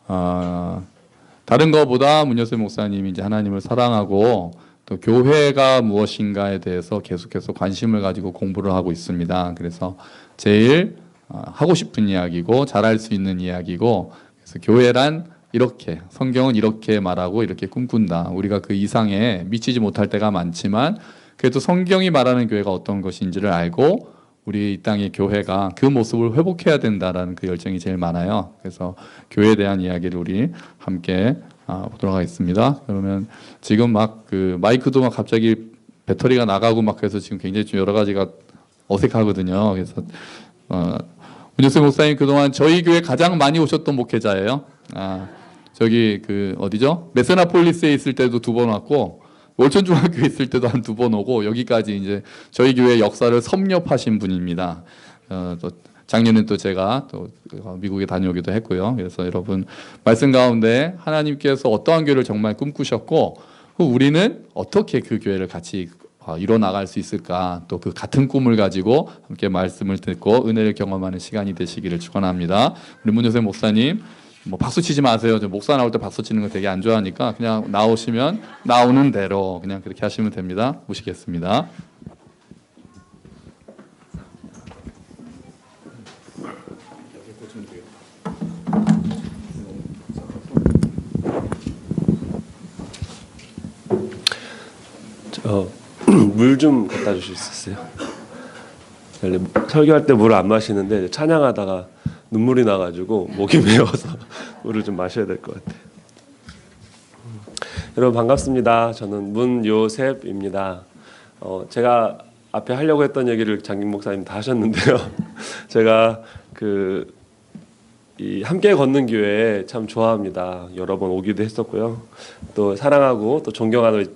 다른 것보다 문여세 목사님이 이제 하나님을 사랑하고 또 교회가 무엇인가에 대해서 계속해서 관심을 가지고 공부를 하고 있습니다. 그래서 제일 하고 싶은 이야기고 잘할 수 있는 이야기고, 그래서 교회란 이렇게, 성경은 이렇게 말하고 이렇게 꿈꾼다. 우리가 그 이상에 미치지 못할 때가 많지만 그래도 성경이 말하는 교회가 어떤 것인지를 알고 우리 이 땅의 교회가 그 모습을 회복해야 된다라는 그 열정이 제일 많아요. 그래서 교회에 대한 이야기를 우리 함께 보도록 하겠습니다. 그러면 지금 막 그 마이크도 막 갑자기 배터리가 나가고 막 해서 지금 굉장히 좀 여러 가지가 어색하거든요. 그래서 문여세 목사님 그동안 저희 교회 가장 많이 오셨던 목회자예요. 저기 그 어디죠? 메세나폴리스에 있을 때도 2번 왔고, 월천중학교에 있을 때도 한 2번 오고, 여기까지 이제 저희 교회 역사를 섭렵하신 분입니다. 또 작년에 또 제가 또 미국에 다녀오기도 했고요. 그래서 여러분 말씀 가운데 하나님께서 어떠한 교회를 정말 꿈꾸셨고, 우리는 어떻게 그 교회를 같이 이뤄 나갈 수 있을까, 또 그 같은 꿈을 가지고 함께 말씀을 듣고 은혜를 경험하는 시간이 되시기를 축원합니다. 우리 문여세 목사님 뭐 박수 치지 마세요. 저 목사 나올 때 박수 치는 거 되게 안 좋아하니까 그냥 나오시면 나오는 대로 그냥 그렇게 하시면 됩니다. 모시겠습니다. 물 좀 갖다 주실 수 있어요? 설교할 때 물을 안 마시는데 찬양하다가 눈물이 나가지고 목이 메어서 물을 좀 마셔야 될 것 같아요. 여러분 반갑습니다. 저는 문요셉입니다. 제가 앞에 하려고 했던 얘기를 장kim 목사님 다 하셨는데요. 제가 이 함께 걷는 교회 참 좋아합니다. 여러 번 오기도 했었고요. 또 사랑하고 또 존경하는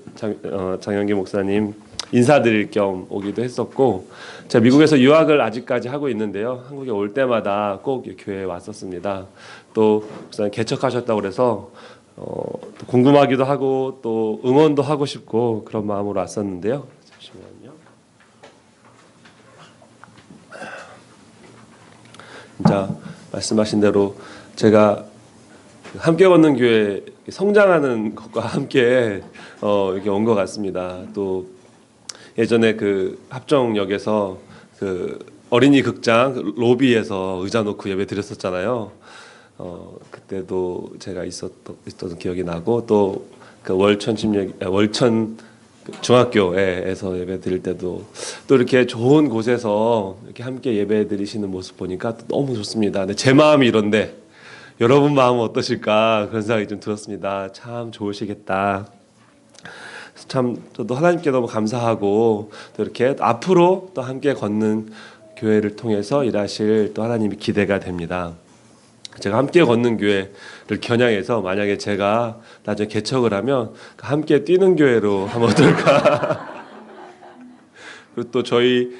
장영기 목사님 인사드릴 겸 오기도 했었고, 제가 미국에서 유학을 아직까지 하고 있는데요. 한국에 올 때마다 꼭 교회에 왔었습니다. 또 목사님 개척하셨다고 그래서 또 궁금하기도 하고 또 응원도 하고 싶고 그런 마음으로 왔었는데요. 잠시만요. 진짜 말씀하신 대로 제가 함께 걷는 교회 성장하는 것과 함께 이렇게 온 것 같습니다. 또 예전에 그 합정역에서 그 어린이 극장 로비에서 의자 놓고 예배 드렸었잖아요. 그때도 제가 있었던 기억이 나고, 또 그 월천 중학교에서 예배 드릴 때도 또 이렇게 좋은 곳에서 이렇게 함께 예배 드리시는 모습 보니까 또 너무 좋습니다. 근데 제 마음이 이런데 여러분 마음은 어떠실까 그런 생각이 좀 들었습니다. 참 좋으시겠다. 참 저도 하나님께 너무 감사하고, 또 이렇게 앞으로 또 함께 걷는 교회를 통해서 일하실 또 하나님이 기대가 됩니다. 제가 함께 걷는 교회를 겨냥해서 만약에 제가 나중에 개척을 하면 함께 뛰는 교회로 하면 어떨까. 그리고 또 저희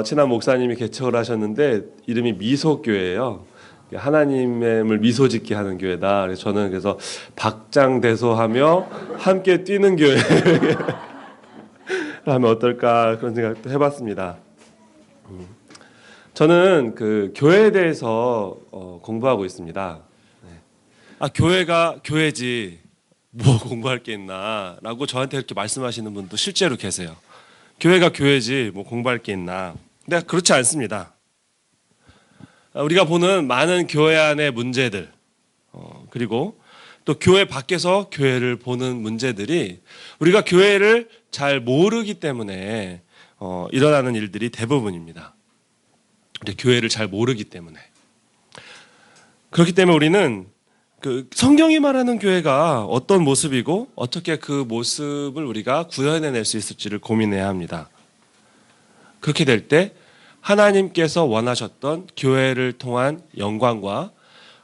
친한 목사님이 개척을 하셨는데 이름이 미소교회예요. 하나님을 미소 짓게 하는 교회다. 그래서 저는 그래서 박장대소하며 함께 뛰는 교회 하면 어떨까 그런 생각도 해봤습니다. 저는 그 교회에 대해서 공부하고 있습니다. 교회가 교회지 뭐 공부할 게 있나라고 저한테 이렇게 말씀하시는 분도 실제로 계세요. 교회가 교회지 뭐 공부할 게 있나? 근데 그렇지 않습니다. 우리가 보는 많은 교회 안의 문제들, 그리고 또 교회 밖에서 교회를 보는 문제들이 우리가 교회를 잘 모르기 때문에 일어나는 일들이 대부분입니다. 우리 교회를 잘 모르기 때문에. 그렇기 때문에 우리는 그 성경이 말하는 교회가 어떤 모습이고 어떻게 그 모습을 우리가 구현해낼 수 있을지를 고민해야 합니다. 그렇게 될 때 하나님께서 원하셨던 교회를 통한 영광과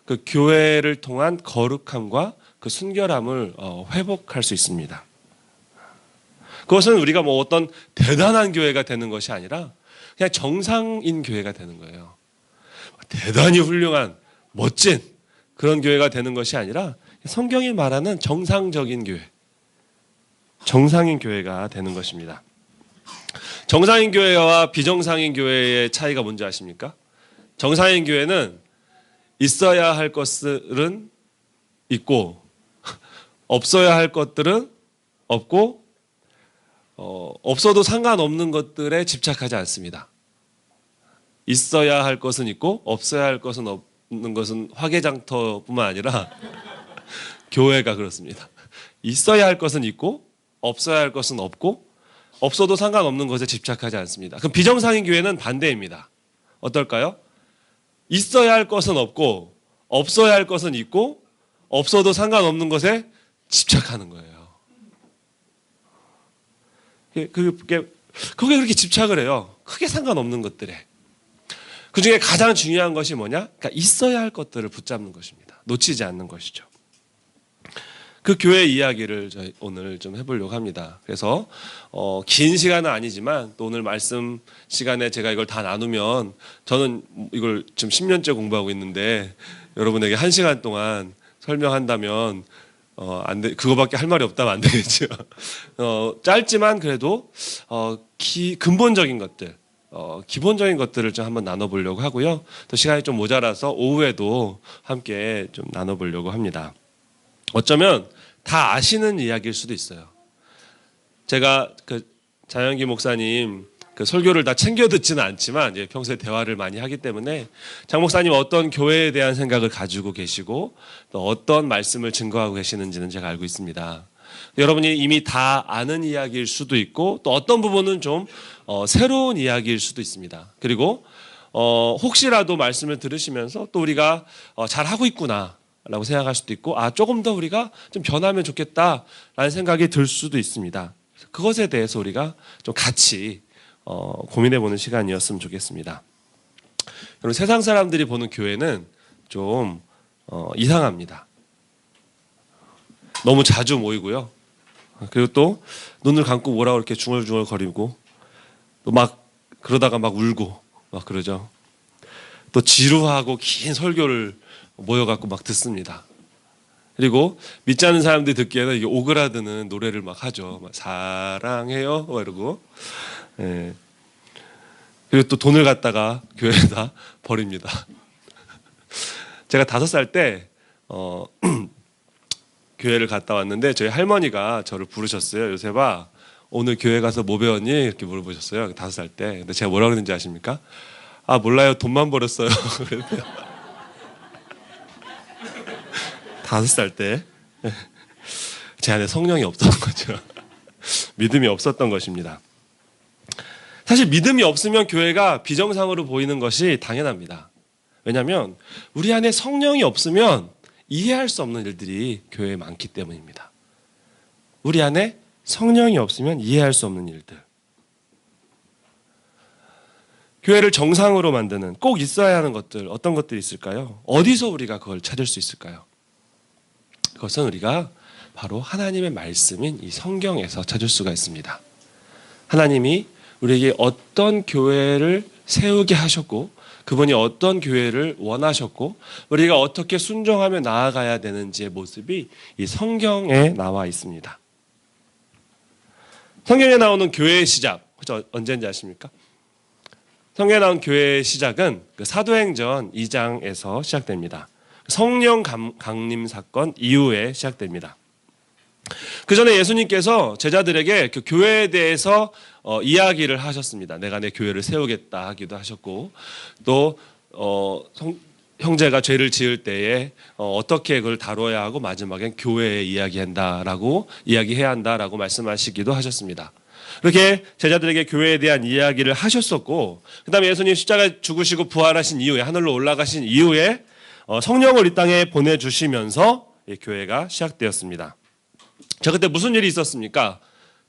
그 교회를 통한 거룩함과 그 순결함을 회복할 수 있습니다. 그것은 우리가 뭐 어떤 대단한 교회가 되는 것이 아니라 그냥 정상인 교회가 되는 거예요. 대단히 훌륭한 멋진 그런 교회가 되는 것이 아니라 성경이 말하는 정상적인 교회, 정상인 교회가 되는 것입니다. 정상인 교회와 비정상인 교회의 차이가 뭔지 아십니까? 정상인 교회는 있어야 할 것들은 있고 없어야 할 것들은 없고 없어도 상관없는 것들에 집착하지 않습니다. 있어야 할 것은 있고 없어야 할 것은 없는 것은 화개장터뿐만 아니라 교회가 그렇습니다. 있어야 할 것은 있고 없어야 할 것은 없고 없어도 상관없는 것에 집착하지 않습니다. 그럼 비정상인 교회는 반대입니다. 어떨까요? 있어야 할 것은 없고 없어야 할 것은 있고 없어도 상관없는 것에 집착하는 거예요. 그게 그렇게 집착을 해요. 크게 상관없는 것들에. 그중에 가장 중요한 것이 뭐냐? 그러니까 있어야 할 것들을 붙잡는 것입니다. 놓치지 않는 것이죠. 그 교회 이야기를 저희 오늘 좀 해보려고 합니다. 그래서 긴 시간은 아니지만 또 오늘 말씀 시간에 제가 이걸 다 나누면 저는 이걸 지금 10년째 공부하고 있는데 여러분에게 1시간 동안 설명한다면 그거밖에 할 말이 없다면 안 되겠죠. 짧지만 그래도 근본적인 것들, 기본적인 것들을 좀 한번 나눠보려고 하고요. 또 시간이 좀 모자라서 오후에도 함께 좀 나눠보려고 합니다. 어쩌면 다 아시는 이야기일 수도 있어요. 제가 그 자연기 목사님 그 설교를 다 챙겨 듣지는 않지만 평소에 대화를 많이 하기 때문에 장 목사님 어떤 교회에 대한 생각을 가지고 계시고 또 어떤 말씀을 증거하고 계시는지는 제가 알고 있습니다. 여러분이 이미 다 아는 이야기일 수도 있고 또 어떤 부분은 좀 새로운 이야기일 수도 있습니다. 그리고 혹시라도 말씀을 들으시면서 또 우리가 잘하고 있구나 라고 생각할 수도 있고 조금 더 우리가 좀 변하면 좋겠다라는 생각이 들 수도 있습니다. 그것에 대해서 우리가 좀 같이 고민해보는 시간이었으면 좋겠습니다. 여러분, 세상 사람들이 보는 교회는 좀 이상합니다. 너무 자주 모이고요. 그리고 또 눈을 감고 뭐라고 이렇게 중얼중얼 거리고 또 막 그러다가 막 울고 막 그러죠. 또 지루하고 긴 설교를 모여갖고 막 듣습니다. 그리고 믿지 않는 사람들이 듣기에는 이게 오그라드는 노래를 막 하죠. 막 사랑해요 막 이러고. 예. 그리고 또 돈을 갖다가 교회에다 버립니다. 제가 5살 때 교회를 갔다 왔는데 저희 할머니가 저를 부르셨어요. 요셉아, 오늘 교회 가서 뭐 배웠니? 이렇게 물어보셨어요. 5살 때. 근데 제가 뭐라고 그랬는지 아십니까? 몰라요. 돈만 벌었어요. 그랬대요. 5살 때. 제 안에 성령이 없었던 거죠. 믿음이 없었던 것입니다. 사실 믿음이 없으면 교회가 비정상으로 보이는 것이 당연합니다. 왜냐하면 우리 안에 성령이 없으면 이해할 수 없는 일들이 교회에 많기 때문입니다. 우리 안에 성령이 없으면 이해할 수 없는 일들. 교회를 정상으로 만드는 꼭 있어야 하는 것들, 어떤 것들이 있을까요? 어디서 우리가 그걸 찾을 수 있을까요? 그것은 우리가 바로 하나님의 말씀인 이 성경에서 찾을 수가 있습니다. 하나님이 우리에게 어떤 교회를 세우게 하셨고 그분이 어떤 교회를 원하셨고 우리가 어떻게 순종하며 나아가야 되는지의 모습이 이 성경에 나와 있습니다. 성경에 나오는 교회의 시작, 언제인지 아십니까? 성경에 나온 교회의 시작은 그 사도행전 2장에서 시작됩니다. 성령 강림 사건 이후에 시작됩니다. 그 전에 예수님께서 제자들에게 그 교회에 대해서 이야기를 하셨습니다. 내가 내 교회를 세우겠다 하기도 하셨고 또 형제가 죄를 지을 때에 어떻게 그걸 다뤄야 하고 마지막엔 교회에 이야기한다라고 이야기해야 한다라고 말씀하시기도 하셨습니다. 이렇게 제자들에게 교회에 대한 이야기를 하셨었고 그 다음에 예수님 십자가에 죽으시고 부활하신 이후에 하늘로 올라가신 이후에 성령을 이 땅에 보내주시면서 이 교회가 시작되었습니다. 자, 그때 무슨 일이 있었습니까?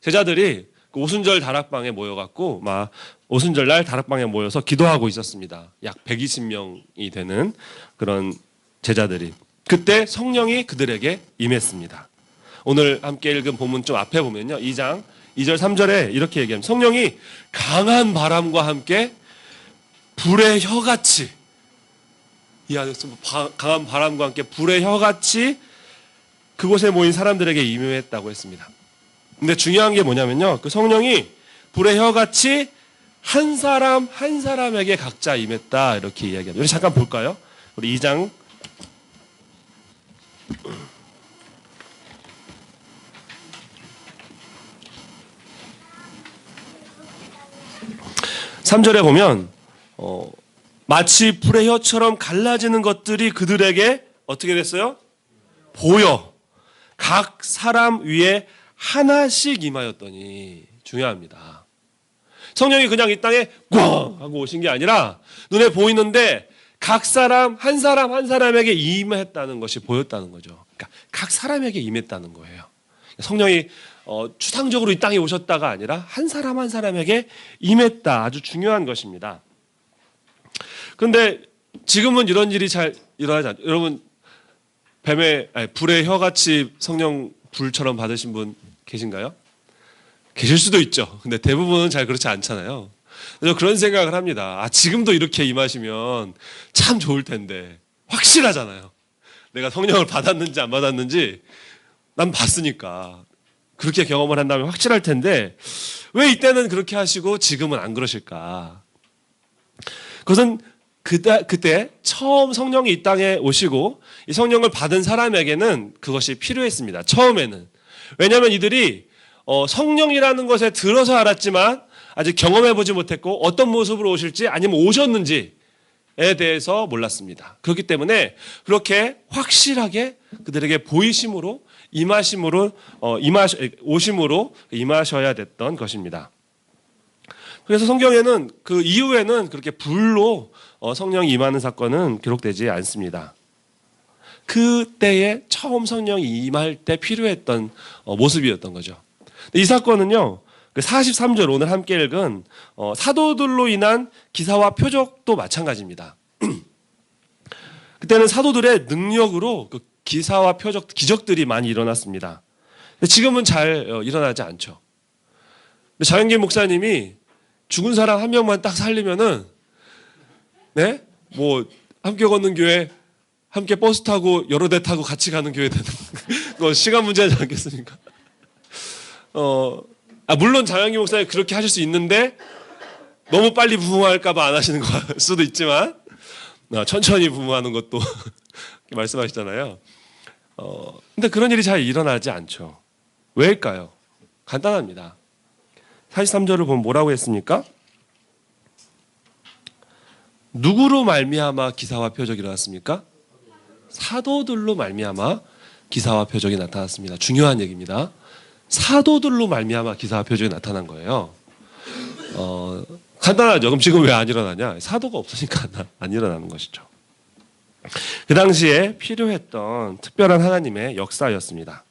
제자들이 그 오순절 다락방에 모여갖고 막 오순절 날 다락방에 모여서 기도하고 있었습니다. 약 120명이 되는 그런 제자들이. 그때 성령이 그들에게 임했습니다. 오늘 함께 읽은 본문 좀 앞에 보면요. 2장 2절 3절에 이렇게 얘기합니다. 성령이 강한 바람과 함께 불의 혀같이 이 안에서 강한 바람과 함께 불의 혀같이 그곳에 모인 사람들에게 임했다고 했습니다. 근데 중요한 게 뭐냐면요. 그 성령이 불의 혀같이 한 사람 한 사람에게 각자 임했다 이렇게 이야기합니다. 우리 잠깐 볼까요? 우리 2장 3절에 보면 마치 불의 혀처럼 갈라지는 것들이 그들에게 어떻게 됐어요? 보여 각 사람 위에 하나씩 임하였더니. 중요합니다. 성령이 그냥 이 땅에 꽝 하고 오신 게 아니라 눈에 보이는데 각 사람 한 사람에게 임했다는 것이 보였다는 거죠. 그러니까 각 사람에게 임했다는 거예요. 성령이 추상적으로 이 땅에 오셨다가 아니라 한 사람에게 임했다. 아주 중요한 것입니다. 그런데 지금은 이런 일이 잘 일어나지 않죠. 여러분 불의 혀같이 성령 불처럼 받으신 분 계신가요? 계실 수도 있죠. 근데 대부분은 잘 그렇지 않잖아요. 그래서 그런 생각을 합니다. 지금도 이렇게 임하시면 참 좋을 텐데. 확실하잖아요. 내가 성령을 받았는지 안 받았는지 난 봤으니까. 그렇게 경험을 한다면 확실할 텐데 왜 이때는 그렇게 하시고 지금은 안 그러실까? 그것은 그때 처음 성령이 이 땅에 오시고 이 성령을 받은 사람에게는 그것이 필요했습니다. 처음에는. 왜냐하면 이들이 성령이라는 것에 들어서 알았지만 아직 경험해보지 못했고 어떤 모습으로 오실지 아니면 오셨는지에 대해서 몰랐습니다. 그렇기 때문에 그렇게 확실하게 그들에게 보이심으로 오심으로 임하셔야 됐던 것입니다. 그래서 성경에는 그 이후에는 그렇게 불로 성령이 임하는 사건은 기록되지 않습니다. 그때에 처음 성령이 임할 때 필요했던 모습이었던 거죠. 이 사건은요, 43절 오늘 함께 읽은 사도들로 인한 기사와 표적도 마찬가지입니다. 그때는 사도들의 능력으로 그 기사와 표적, 기적들이 많이 일어났습니다. 지금은 잘 일어나지 않죠. 장영길 목사님이 죽은 사람 한 명만 딱 살리면은, 네? 뭐, 함께 걷는 교회, 함께 버스 타고 여러 대 타고 같이 가는 교회 되는 거 시간 문제지 않겠습니까? 물론 장영길 목사님 그렇게 하실 수 있는데, 너무 빨리 부흥할까봐 안 하시는 걸 수도 있지만, 천천히 부흥하는 것도 말씀하시잖아요. 근데 그런 일이 잘 일어나지 않죠. 왜일까요? 간단합니다. 43절을 보면 뭐라고 했습니까? 누구로 말미암아 기사와 표적이 일어났습니까? 사도들로 말미암아 기사와 표적이 나타났습니다. 중요한 얘기입니다. 사도들로 말미암아 기사와 표적이 나타난 거예요. 간단하죠. 그럼 지금 왜 안 일어나냐? 사도가 없으니까 안 일어나는 것이죠. 그 당시에 필요했던 특별한 하나님의 역사였습니다.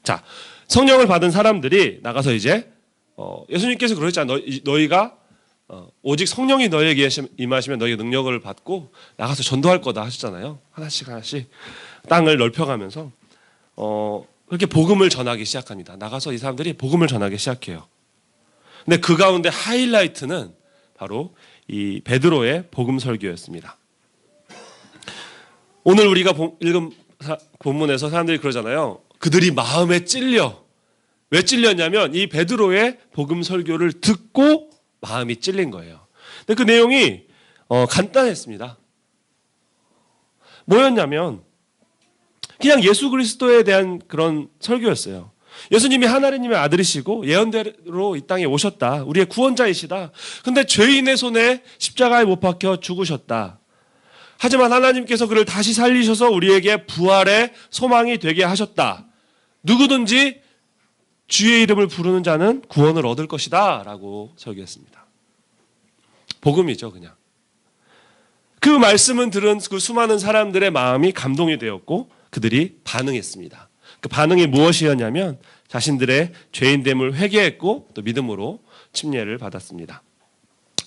자, 성령을 받은 사람들이 나가서 이제 예수님께서 그러셨잖아요. 너희가 오직 성령이 너희에게 임하시면 너희의 능력을 받고 나가서 전도할 거다 하셨잖아요. 하나씩 땅을 넓혀가면서 그렇게 복음을 전하기 시작합니다. 나가서 이 사람들이 복음을 전하기 시작해요. 근데 그 가운데 하이라이트는 바로 이 베드로의 복음 설교였습니다. 오늘 우리가 읽은 본문에서 사람들이 그러잖아요. 그들이 마음에 찔려. 왜 찔렸냐면 이 베드로의 복음 설교를 듣고 마음이 찔린 거예요. 근데 그 내용이 간단했습니다. 뭐였냐면 그냥 예수 그리스도에 대한 그런 설교였어요. 예수님이 하나님의 아들이시고 예언대로 이 땅에 오셨다. 우리의 구원자이시다. 근데 죄인의 손에 십자가에 못 박혀 죽으셨다. 하지만 하나님께서 그를 다시 살리셔서 우리에게 부활의 소망이 되게 하셨다. 누구든지 주의 이름을 부르는 자는 구원을 얻을 것이다 라고 설교했습니다. 복음이죠, 그냥. 그 말씀을 들은 그 수많은 사람들의 마음이 감동이 되었고 그들이 반응했습니다. 그 반응이 무엇이었냐면 자신들의 죄인됨을 회개했고 또 믿음으로 침례를 받았습니다.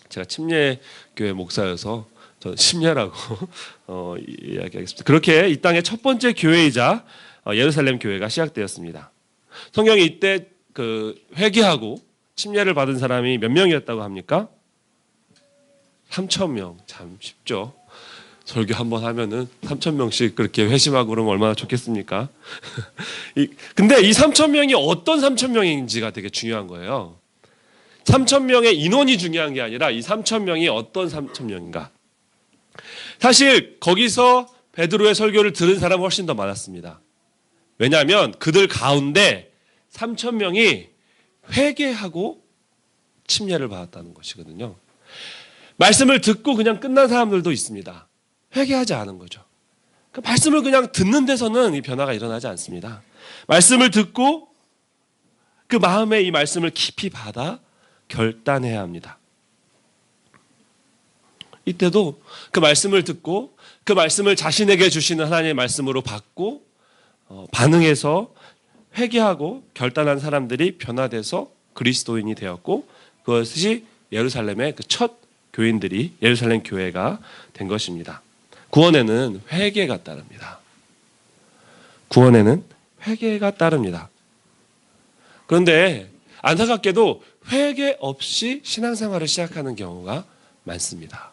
제가 침례교회 목사여서 저는 침례라고 이야기하겠습니다. 그렇게 이 땅의 첫 번째 교회이자 예루살렘 교회가 시작되었습니다. 성경이 이때 회개하고 침례를 받은 사람이 몇 명이었다고 합니까? 3,000명. 참 쉽죠. 설교 한번 하면은 3,000명씩 그렇게 회심하고 그러면 얼마나 좋겠습니까? 근데 이 3,000명이 어떤 3,000명인지가 되게 중요한 거예요. 3,000명의 인원이 중요한 게 아니라 이 3,000명이 어떤 3,000명인가. 사실 거기서 베드로의 설교를 들은 사람은 훨씬 더 많았습니다. 왜냐하면 그들 가운데 3,000명이 회개하고 침례를 받았다는 것이거든요. 말씀을 듣고 그냥 끝난 사람들도 있습니다. 회개하지 않은 거죠. 그 말씀을 그냥 듣는 데서는 이 변화가 일어나지 않습니다. 말씀을 듣고 그 마음에 이 말씀을 깊이 받아 결단해야 합니다. 이때도 그 말씀을 듣고 그 말씀을 자신에게 주시는 하나님의 말씀으로 받고 반응해서 회개하고 결단한 사람들이 변화돼서 그리스도인이 되었고, 그것이 예루살렘의 그 첫 교인들이 예루살렘 교회가 된 것입니다. 구원에는 회개가 따릅니다. 구원에는 회개가 따릅니다. 그런데 안타깝게도 회개 없이 신앙생활을 시작하는 경우가 많습니다.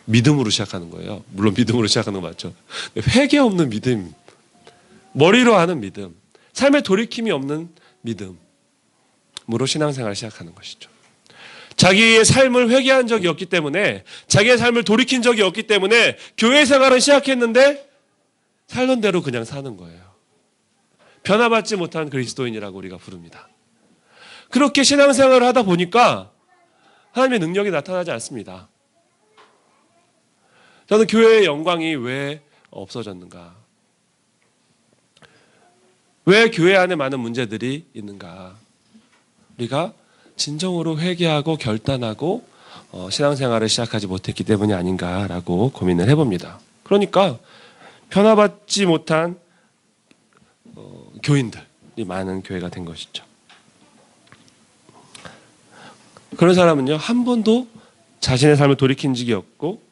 믿음으로 시작하는 거예요. 물론 믿음으로 시작하는 거 맞죠. 회개 없는 믿음, 머리로 하는 믿음, 삶에 돌이킴이 없는 믿음으로 신앙생활을 시작하는 것이죠. 자기의 삶을 회개한 적이 없기 때문에, 자기의 삶을 돌이킨 적이 없기 때문에 교회 생활을 시작했는데 살던 대로 그냥 사는 거예요. 변화받지 못한 그리스도인이라고 우리가 부릅니다. 그렇게 신앙생활을 하다 보니까 하나님의 능력이 나타나지 않습니다. 저는 교회의 영광이 왜 없어졌는가? 왜 교회 안에 많은 문제들이 있는가? 우리가 진정으로 회개하고 결단하고 신앙생활을 시작하지 못했기 때문이 아닌가라고 고민을 해봅니다. 그러니까 변화받지 못한 교인들이 많은 교회가 된 것이죠. 그런 사람은요, 한 번도 자신의 삶을 돌이킨 적이 없고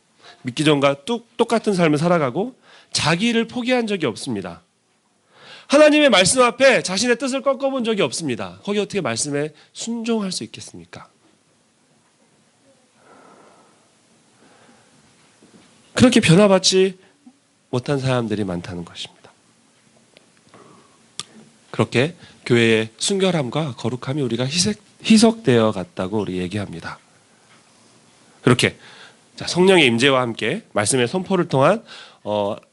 믿기 전과 똑같은 삶을 살아가고 자기를 포기한 적이 없습니다. 하나님의 말씀 앞에 자신의 뜻을 꺾어본 적이 없습니다. 거기 어떻게 말씀에 순종할 수 있겠습니까? 그렇게 변화받지 못한 사람들이 많다는 것입니다. 그렇게 교회의 순결함과 거룩함이 우리가 희석되어 갔다고 우리 얘기합니다. 그렇게 성령의 임재와 함께 말씀의 선포를 통한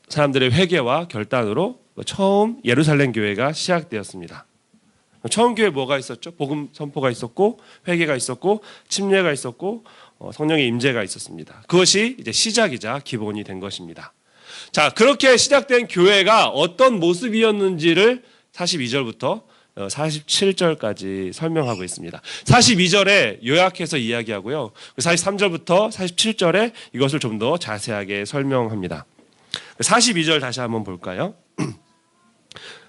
사람들의 회개와 결단으로 처음 예루살렘 교회가 시작되었습니다. 처음 교회 뭐가 있었죠? 복음 선포가 있었고, 회개가 있었고, 침례가 있었고, 성령의 임재가 있었습니다. 그것이 이제 시작이자 기본이 된 것입니다. 자, 그렇게 시작된 교회가 어떤 모습이었는지를 42절부터 47절까지 설명하고 있습니다. 42절에 요약해서 이야기하고요. 43절부터 47절에 이것을 좀 더 자세하게 설명합니다. 42절 다시 한번 볼까요?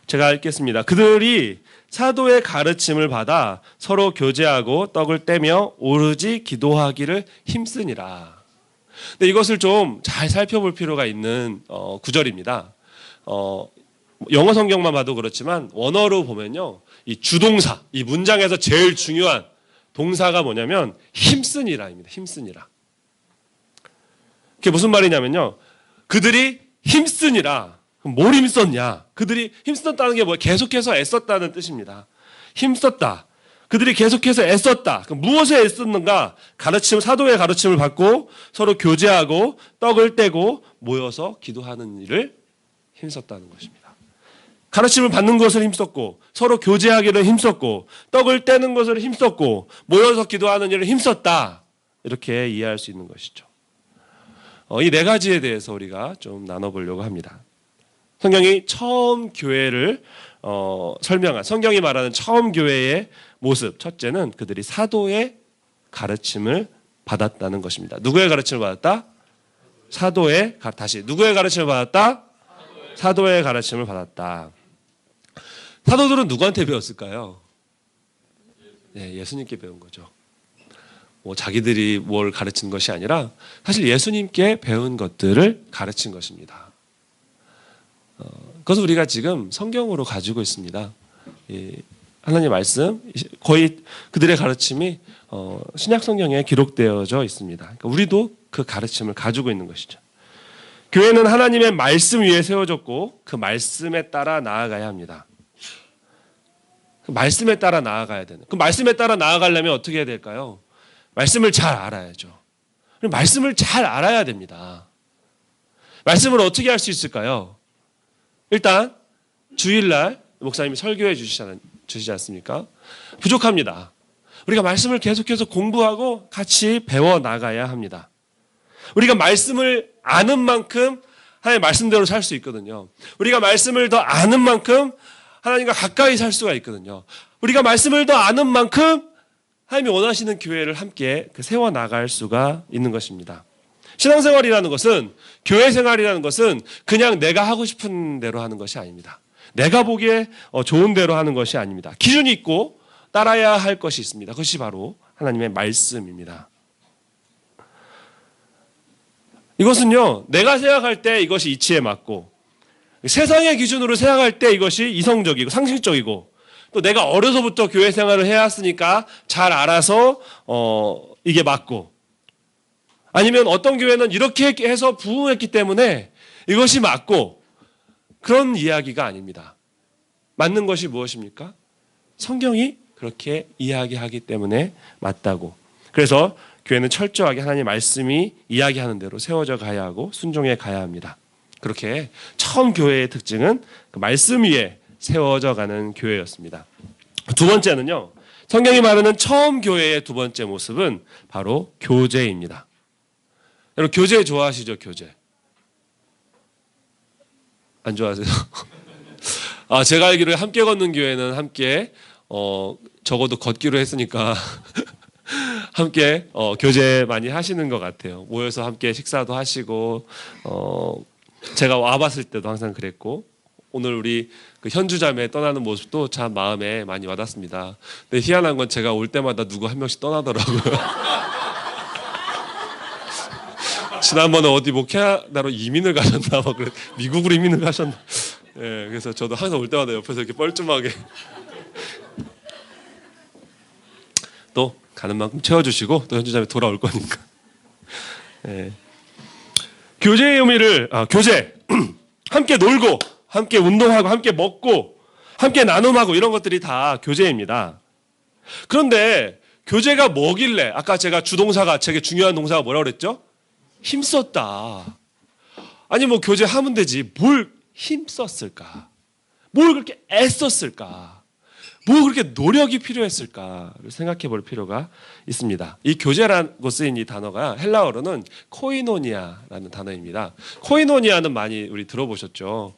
제가 읽겠습니다. 그들이 사도의 가르침을 받아 서로 교제하고 떡을 떼며 오르지 기도하기를 힘쓰니라. 근데 이것을 좀 잘 살펴볼 필요가 있는 구절입니다. 영어 성경만 봐도 그렇지만 원어로 보면요, 이 주동사, 이 문장에서 제일 중요한 동사가 뭐냐면 힘쓰니라입니다. 힘쓰니라. 그게 무슨 말이냐면요, 그들이 힘쓰니라. 그럼 뭘 힘썼냐? 그들이 힘썼다는 게 뭐예요? 계속해서 애썼다는 뜻입니다. 힘썼다. 그들이 계속해서 애썼다. 그럼 무엇에 애썼는가? 사도의 가르침을 받고 서로 교제하고 떡을 떼고 모여서 기도하는 일을 힘썼다는 것입니다. 가르침을 받는 것을 힘썼고, 서로 교제하기를 힘썼고, 떡을 떼는 것을 힘썼고, 모여서 기도하는 일을 힘썼다. 이렇게 이해할 수 있는 것이죠. 이 네 가지에 대해서 우리가 좀 나눠보려고 합니다. 성경이 처음 교회를 설명한, 성경이 말하는 처음 교회의 모습, 첫째는 그들이 사도의 가르침을 받았다는 것입니다. 누구의 가르침을 받았다? 누구의 가르침을 받았다? 사도의 가르침을 받았다. 사도들은 누구한테 배웠을까요? 네, 예수님께 배운 거죠. 자기들이 뭘 가르친 것이 아니라 사실 예수님께 배운 것들을 가르친 것입니다. 그것을 우리가 지금 성경으로 가지고 있습니다. 하나님의 말씀, 거의 그들의 가르침이 신약 성경에 기록되어져 있습니다. 그러니까 우리도 그 가르침을 가지고 있는 것이죠. 교회는 하나님의 말씀 위에 세워졌고 그 말씀에 따라 나아가야 합니다. 그 말씀에 따라 나아가야 되는. 그 말씀에 따라 나아가려면 어떻게 해야 될까요? 말씀을 잘 알아야죠. 말씀을 잘 알아야 됩니다. 말씀을 어떻게 할 수 있을까요? 일단 주일날 목사님이 설교해 주시잖아요. 주시지 않습니까? 부족합니다. 우리가 말씀을 계속해서 공부하고 같이 배워 나가야 합니다. 우리가 말씀을 아는 만큼 하나님의 말씀대로 살 수 있거든요. 우리가 말씀을 더 아는 만큼 하나님과 가까이 살 수가 있거든요. 우리가 말씀을 더 아는 만큼 하나님이 원하시는 교회를 함께 세워 나갈 수가 있는 것입니다. 신앙생활이라는 것은, 교회 생활이라는 것은 그냥 내가 하고 싶은 대로 하는 것이 아닙니다. 내가 보기에 좋은 대로 하는 것이 아닙니다. 기준이 있고 따라야 할 것이 있습니다. 그것이 바로 하나님의 말씀입니다. 이것은요, 내가 생각할 때 이것이 이치에 맞고, 세상의 기준으로 생각할 때 이것이 이성적이고 상식적이고, 또 내가 어려서부터 교회 생활을 해왔으니까 잘 알아서 이게 맞고, 아니면 어떤 교회는 이렇게 해서 부흥했기 때문에 이것이 맞고, 그런 이야기가 아닙니다. 맞는 것이 무엇입니까? 성경이 그렇게 이야기하기 때문에 맞다고. 그래서 교회는 철저하게 하나님의 말씀이 이야기하는 대로 세워져 가야 하고 순종해 가야 합니다. 그렇게 처음 교회의 특징은 그 말씀 위에 세워져 가는 교회였습니다. 두 번째는요, 성경이 말하는 처음 교회의 두 번째 모습은 바로 교제입니다. 여러분, 교제 좋아하시죠? 교제. 안 좋아하세요? 제가 알기로 함께 걷는 교회는 함께 적어도 걷기로 했으니까 함께 교제 많이 하시는 것 같아요. 모여서 함께 식사도 하시고, 제가 와봤을 때도 항상 그랬고, 오늘 우리 그 현주자매 떠나는 모습도 참 마음에 많이 와닿습니다. 근데 희한한 건 제가 올 때마다 누구 한 명씩 떠나더라고요. 지난번에 어디 뭐 캐나다로 이민을 가셨나, 막 그래, 미국으로 이민을 가셨나. 예, 그래서 저도 항상 올 때마다 옆에서 이렇게 뻘쭘하게 또 가는 만큼 채워주시고 또 현주자매 돌아올 거니까. 예. 교제의 의미를 교제 함께 놀고 함께 운동하고 함께 먹고 함께 나눔하고 이런 것들이 다 교제입니다. 그런데 교제가 뭐길래, 아까 제가 주동사가 되게 중요한 동사가 뭐라고 그랬죠? 힘썼다. 아니 뭐 교제하면 되지 뭘 힘썼을까? 뭘 그렇게 애썼을까? 뭐 그렇게 노력이 필요했을까를 생각해 볼 필요가 있습니다. 이 교제라고 쓰인 이 단어가 헬라어로는 코이노니아라는 단어입니다. 코이노니아는 많이 우리 들어보셨죠?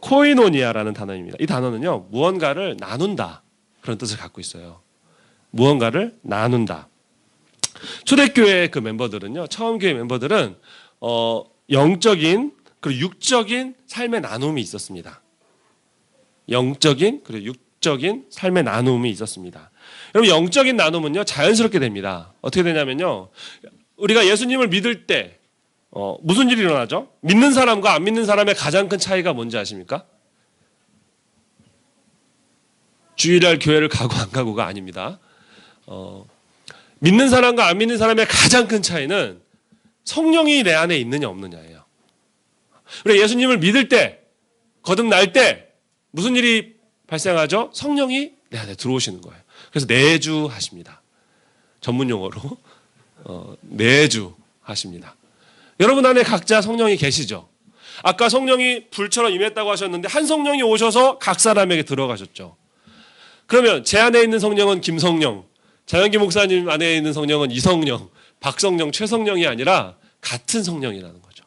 코이노니아라는 단어입니다. 이 단어는요, 무언가를 나눈다 그런 뜻을 갖고 있어요. 무언가를 나눈다. 초대교회 그 멤버들은요, 처음 교회 멤버들은 영적인 그리고 육적인 삶의 나눔이 있었습니다. 영적인 그리고 육적인 삶의 나눔이 있었습니다. 여러분, 영적인 나눔은요 자연스럽게 됩니다. 어떻게 되냐면요, 우리가 예수님을 믿을 때 무슨 일이 일어나죠? 믿는 사람과 안 믿는 사람의 가장 큰 차이가 뭔지 아십니까? 주일날 교회를 가고 안 가고가 아닙니다. 믿는 사람과 안 믿는 사람의 가장 큰 차이는 성령이 내 안에 있느냐 없느냐예요. 우리가 예수님을 믿을 때, 거듭날 때 무슨 일이 발생하죠? 성령이 내 안에 들어오시는 거예요. 그래서 내주하십니다. 전문 용어로 내주하십니다. 여러분 안에 각자 성령이 계시죠? 아까 성령이 불처럼 임했다고 하셨는데 한 성령이 오셔서 각 사람에게 들어가셨죠. 그러면 제 안에 있는 성령은 김성령, 자연기 목사님 안에 있는 성령은 이성령, 박성령, 최성령이 아니라 같은 성령이라는 거죠.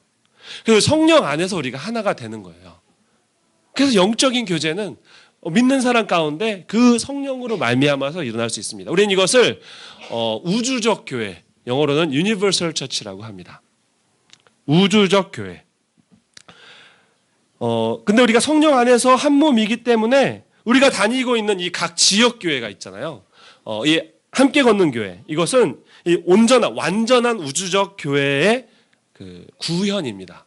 그래서 성령 안에서 우리가 하나가 되는 거예요. 그래서 영적인 교제는 믿는 사람 가운데 그 성령으로 말미암아서 일어날 수 있습니다. 우리는 이것을 우주적 교회, 영어로는 Universal Church라고 합니다. 우주적 교회. 근데 우리가 성령 안에서 한 몸이기 때문에 우리가 다니고 있는 이 각 지역 교회가 있잖아요. 이 함께 걷는 교회, 이것은 이 온전한 완전한 우주적 교회의 그 구현입니다.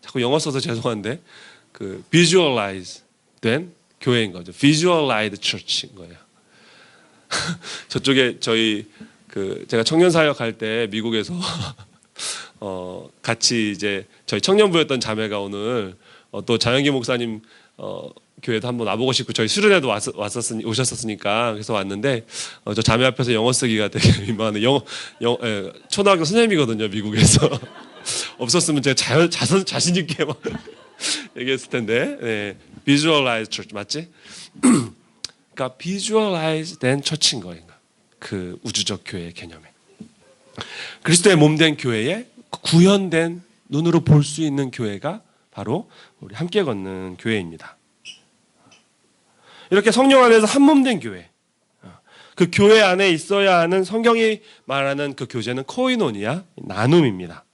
자꾸 영어 써서 죄송한데 그 visualize 된 교회인 거죠. visualized church인 거예요. 저쪽에 저희 그 제가 청년 사역 할 때 미국에서 같이 이제 저희 청년부였던 자매가 오늘 또 자연기 목사님 교회도 한번 와보고 싶고 저희 수련회도 오셨었으니까 그래서 왔는데 저 자매 앞에서 영어 쓰기가 되게 민망한데 초등학교 선생님이거든요, 미국에서. 없었으면 제가 자신 있게 막 얘기했을 텐데. 네. Visualized Church 맞지? 그러니까 비주얼라이즈 된 처치인 거예요. 그 우주적 교회의 개념에. 그리스도의 몸된 교회에 구현된 눈으로 볼 수 있는 교회가 바로 우리 함께 걷는 교회입니다. 이렇게 성령 안에서 한 몸된 교회. 그 교회 안에 있어야 하는 성경이 말하는 그 교제는 코이노니아, 나눔입니다.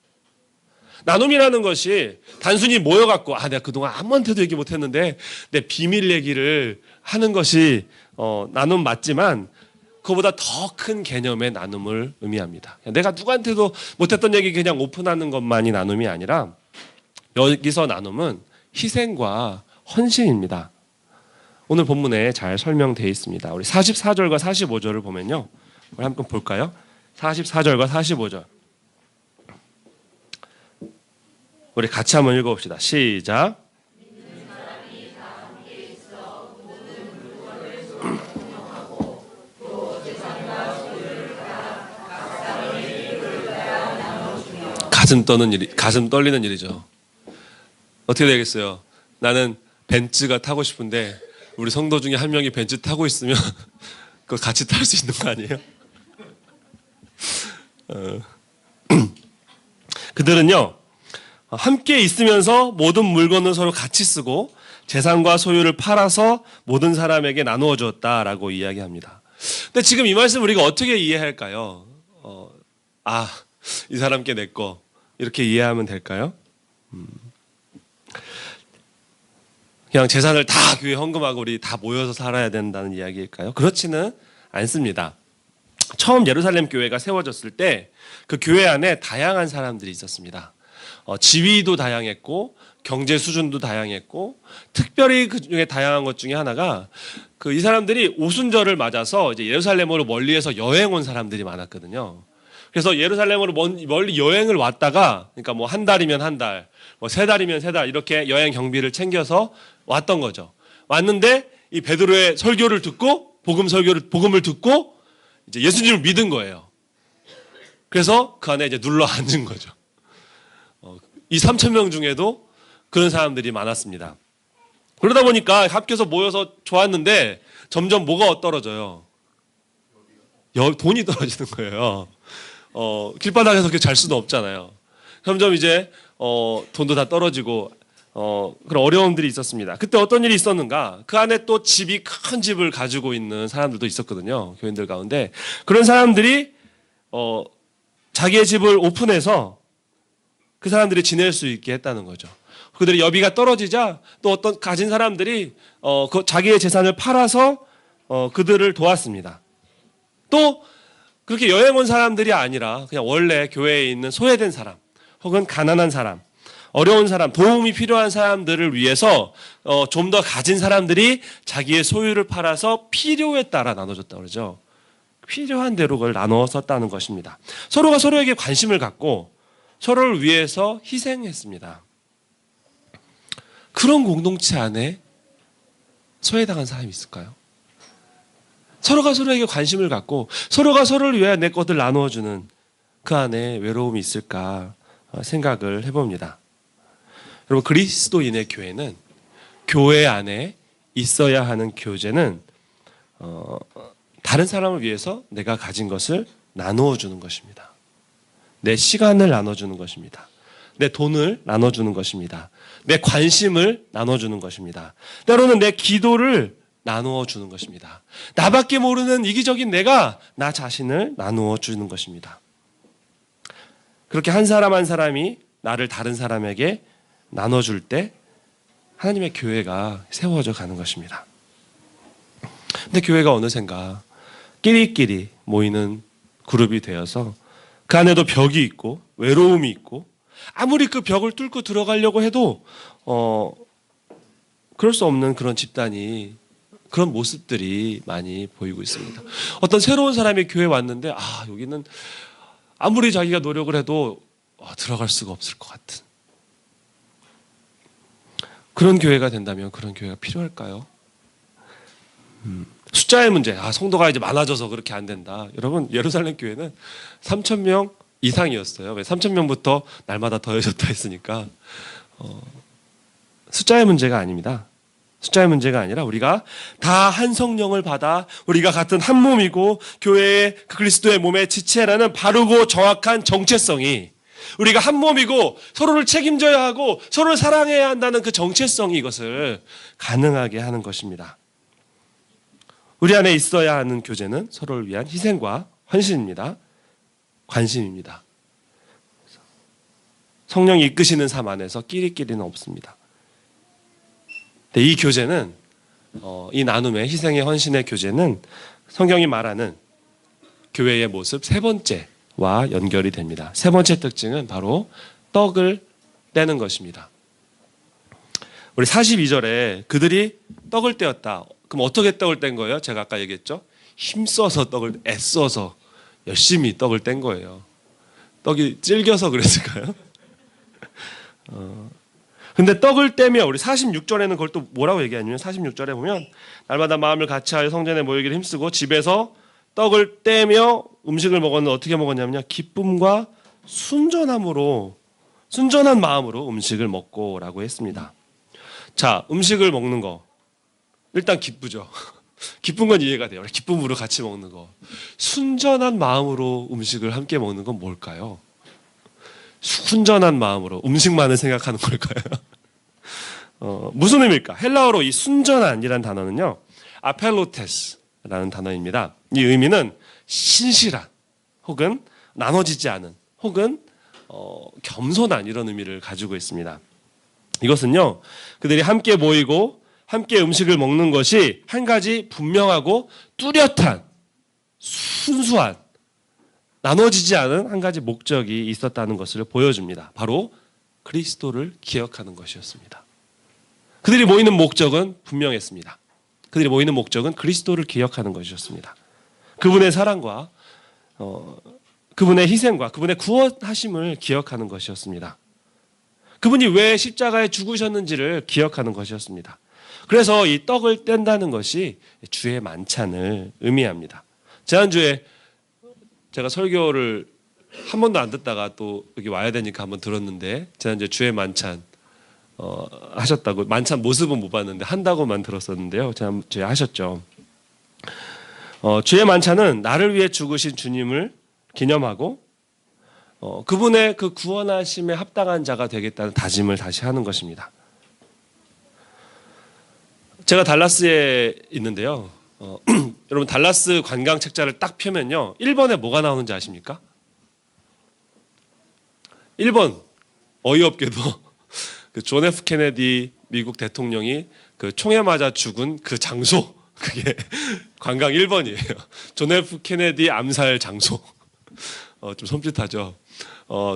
나눔이라는 것이 단순히 모여갖고 내가 그동안 아무한테도 얘기 못했는데 내 비밀 얘기를 하는 것이 나눔 맞지만 그거보다 더 큰 개념의 나눔을 의미합니다. 내가 누구한테도 못했던 얘기 그냥 오픈하는 것만이 나눔이 아니라 여기서 나눔은 희생과 헌신입니다. 오늘 본문에 잘 설명되어 있습니다. 우리 44절과 45절을 보면요. 우리 한번 볼까요? 44절과 45절. 우리 같이 한번 읽어봅시다. 시작. 가슴 떨리는 일이죠. 어떻게 되겠어요? 나는 벤츠가 타고 싶은데 우리 성도 중에 한 명이 벤츠 타고 있으면 그거 같이 탈 수 있는 거 아니에요? 그들은요, 함께 있으면서 모든 물건을 서로 같이 쓰고 재산과 소유를 팔아서 모든 사람에게 나누어 주었다라고 이야기합니다. 근데 지금 이 말씀 우리가 어떻게 이해할까요? 이 사람께 내 거 이렇게 이해하면 될까요? 그냥 재산을 다 교회에 헌금하고 우리 다 모여서 살아야 된다는 이야기일까요? 그렇지는 않습니다. 처음 예루살렘 교회가 세워졌을 때 그 교회 안에 다양한 사람들이 있었습니다. 지위도 다양했고 경제 수준도 다양했고 특별히 그 중에 다양한 것 중에 하나가 이 사람들이 오순절을 맞아서 이제 예루살렘으로 멀리에서 여행 온 사람들이 많았거든요. 그래서 예루살렘으로 멀리 여행을 왔다가 그러니까 뭐 한 달이면 한 달, 뭐 세 달이면 세 달 이렇게 여행 경비를 챙겨서 왔던 거죠. 왔는데 이 베드로의 설교를 듣고 복음을 듣고 이제 예수님을 믿은 거예요. 그래서 그 안에 이제 눌러 앉은 거죠. 이 3,000명 중에도 그런 사람들이 많았습니다. 그러다 보니까 합해서 모여서 좋았는데 점점 뭐가 떨어져요? 돈이 떨어지는 거예요. 길바닥에서 그렇게 잘 수는 없잖아요. 점점 이제 돈도 다 떨어지고 그런 어려움들이 있었습니다. 그때 어떤 일이 있었는가? 그 안에 또 큰 집을 가지고 있는 사람들도 있었거든요. 교인들 가운데 그런 사람들이 자기의 집을 오픈해서 그 사람들이 지낼 수 있게 했다는 거죠. 그들의 여비가 떨어지자 또 어떤 가진 사람들이 자기의 재산을 팔아서 그들을 도왔습니다. 또 그렇게 여행 온 사람들이 아니라 그냥 원래 교회에 있는 소외된 사람 혹은 가난한 사람, 어려운 사람, 도움이 필요한 사람들을 위해서 좀 더 가진 사람들이 자기의 소유를 팔아서 필요에 따라 나눠줬다고 그러죠. 필요한 대로 그걸 나눠 썼다는 것입니다. 서로가 서로에게 관심을 갖고 서로를 위해서 희생했습니다. 그런 공동체 안에 소외당한 사람이 있을까요? 서로가 서로에게 관심을 갖고 서로가 서로를 위해 내 것들 나누어주는 그 안에 외로움이 있을까 생각을 해봅니다. 여러분, 그리스도인의 교회는 교회 안에 있어야 하는 교제는 다른 사람을 위해서 내가 가진 것을 나누어주는 것입니다. 내 시간을 나눠주는 것입니다. 내 돈을 나눠주는 것입니다. 내 관심을 나눠주는 것입니다. 때로는 내 기도를 나누어 주는 것입니다. 나밖에 모르는 이기적인 내가 나 자신을 나누어 주는 것입니다. 그렇게 한 사람 한 사람이 나를 다른 사람에게 나눠줄 때 하나님의 교회가 세워져 가는 것입니다. 근데 교회가 어느샌가 끼리끼리 모이는 그룹이 되어서 그 안에도 벽이 있고 외로움이 있고 아무리 그 벽을 뚫고 들어가려고 해도 그럴 수 없는 그런 집단이 그런 모습들이 많이 보이고 있습니다. 어떤 새로운 사람이 교회에 왔는데 여기는 아무리 자기가 노력을 해도 들어갈 수가 없을 것 같은 그런 교회가 된다면 그런 교회가 필요할까요? 숫자의 문제, 성도가 이제 많아져서 그렇게 안 된다. 여러분, 예루살렘 교회는 3,000명 이상이었어요. 3,000명부터 날마다 더해졌다 했으니까 숫자의 문제가 아닙니다. 숫자의 문제가 아니라 우리가 다 한 성령을 받아 우리가 같은 한 몸이고 교회의 그리스도의 몸의 지체라는 바르고 정확한 정체성이 우리가 한 몸이고 서로를 책임져야 하고 서로를 사랑해야 한다는 그 정체성이 이것을 가능하게 하는 것입니다. 우리 안에 있어야 하는 교제는 서로를 위한 희생과 헌신입니다. 관심입니다. 성령이 이끄시는 삶 안에서 끼리끼리는 없습니다. 이 교제는 이 나눔의 희생의 헌신의 교제는 성경이 말하는 교회의 모습 세 번째와 연결이 됩니다. 세 번째 특징은 바로 떡을 떼는 것입니다. 우리 42절에 그들이 떡을 떼었다. 그럼 어떻게 떡을 뗀 거예요? 제가 아까 얘기했죠. 힘써서 떡을 애써서 열심히 떡을 뗀 거예요. 떡이 질겨서 그랬을까요? 근데 떡을 떼며 우리 46절에는 그걸 또 뭐라고 얘기하냐면 46절에 보면 날마다 마음을 같이하여 성전에 모이기를 힘쓰고 집에서 떡을 떼며 음식을 먹었는데 어떻게 먹었냐면요. 기쁨과 순전한 마음으로 음식을 먹고라고 했습니다. 자, 음식을 먹는 거 일단 기쁘죠. 기쁜 건 이해가 돼요. 기쁨으로 같이 먹는 거. 순전한 마음으로 음식을 함께 먹는 건 뭘까요? 순전한 마음으로 음식만을 생각하는 걸까요? 무슨 의미일까? 헬라어로 이 순전한이라는 단어는요. 아펠로테스라는 단어입니다. 이 의미는 신실한 혹은 나눠지지 않은 혹은 겸손한 이런 의미를 가지고 있습니다. 이것은요. 그들이 함께 모이고 함께 음식을 먹는 것이 한 가지 분명하고 뚜렷한 순수한 나눠지지 않은 한 가지 목적이 있었다는 것을 보여줍니다. 바로 그리스도를 기억하는 것이었습니다. 그들이 모이는 목적은 분명했습니다. 그들이 모이는 목적은 그리스도를 기억하는 것이었습니다. 그분의 사랑과 그분의 희생과 그분의 구원하심을 기억하는 것이었습니다. 그분이 왜 십자가에 죽으셨는지를 기억하는 것이었습니다. 그래서 이 떡을 뗀다는 것이 주의 만찬을 의미합니다. 지난주에 제가 설교를 한 번도 안 듣다가 또 여기 와야 되니까 한번 들었는데 지난주에 주의 만찬 하셨다고 만찬 모습은 못 봤는데 한다고만 들었었는데요. 지난주에 하셨죠. 주의 만찬은 나를 위해 죽으신 주님을 기념하고 그분의 그 구원하심에 합당한 자가 되겠다는 다짐을 다시 하는 것입니다. 제가 달라스에 있는데요. 여러분 달라스 관광 책자를 딱 펴면요. 1번에 뭐가 나오는지 아십니까? 1번 어이없게도 그 존 F 케네디 미국 대통령이 그 총에 맞아 죽은 그 장소 그게 관광 1번이에요. 존 F 케네디 암살 장소. 좀 섬찟하죠.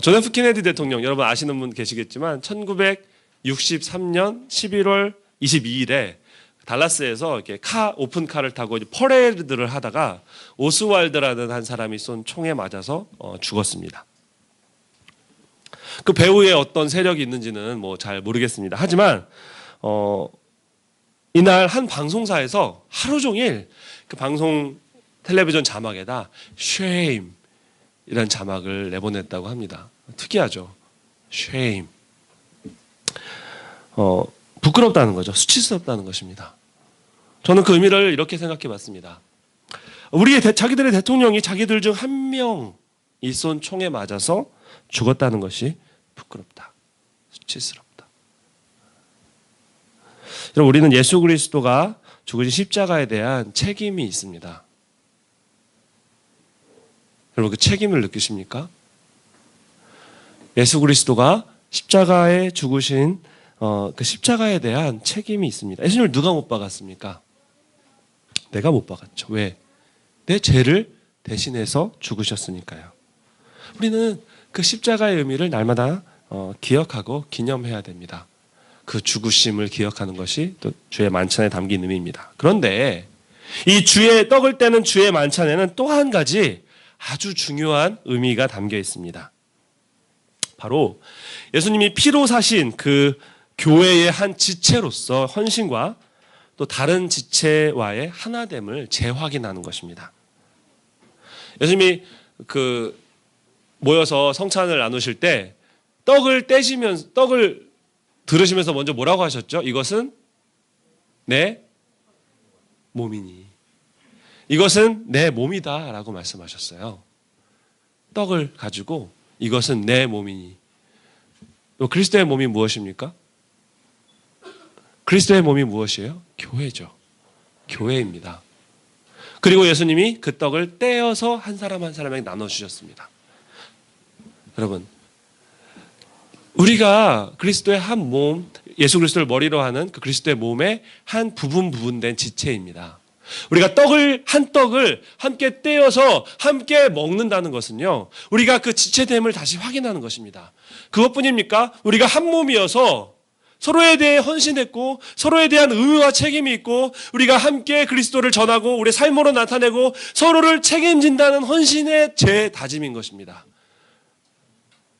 존 F 케네디 대통령 여러분 아시는 분 계시겠지만 1963년 11월 22일에 달라스에서 이렇게 오픈카를 타고 퍼레이드를 하다가 오스왈드라는 한 사람이 쏜 총에 맞아서 죽었습니다. 그 배후에 어떤 세력이 있는지는 뭐 잘 모르겠습니다. 하지만 이날 한 방송사에서 하루 종일 그 방송 텔레비전 자막에다 shame 이라는 자막을 내보냈다고 합니다. 특이하죠. shame. 부끄럽다는 거죠. 수치스럽다는 것입니다. 저는 그 의미를 이렇게 생각해 봤습니다. 자기들의 대통령이 자기들 중 한 명이 쏜 총에 맞아서 죽었다는 것이 부끄럽다. 수치스럽다. 여러분, 우리는 예수 그리스도가 죽으신 십자가에 대한 책임이 있습니다. 여러분, 그 책임을 느끼십니까? 예수 그리스도가 십자가에 죽으신 그 십자가에 대한 책임이 있습니다. 예수님을 누가 못 박았습니까? 내가 못 박았죠. 왜? 내 죄를 대신해서 죽으셨으니까요. 우리는 그 십자가의 의미를 날마다 기억하고 기념해야 됩니다. 그 죽으심을 기억하는 것이 또 주의 만찬에 담긴 의미입니다. 그런데 이 주의 떡을 떼는 주의 만찬에는 또 한 가지 아주 중요한 의미가 담겨 있습니다. 바로 예수님이 피로 사신 그 교회의 한 지체로서 헌신과 또 다른 지체와의 하나됨을 재확인하는 것입니다. 예수님이 모여서 성찬을 나누실 때 떡을 들으시면서 먼저 뭐라고 하셨죠? 이것은 내 몸이니. 이것은 내 몸이다라고 말씀하셨어요. 떡을 가지고 이것은 내 몸이니. 그리스도의 몸이 무엇입니까? 그리스도의 몸이 무엇이에요? 교회죠. 교회입니다. 그리고 예수님이 그 떡을 떼어서 한 사람 한 사람에게 나눠주셨습니다. 여러분, 우리가 그리스도의 한 몸, 예수 그리스도를 머리로 하는 그 그리스도의 몸의 한 부분된 지체입니다. 우리가 한 떡을 함께 떼어서 함께 먹는다는 것은요, 우리가 그 지체됨을 다시 확인하는 것입니다. 그것뿐입니까? 우리가 한 몸이어서 서로에 대해 헌신했고 서로에 대한 의무와 책임이 있고 우리가 함께 그리스도를 전하고 우리의 삶으로 나타내고 서로를 책임진다는 헌신의 재다짐인 것입니다.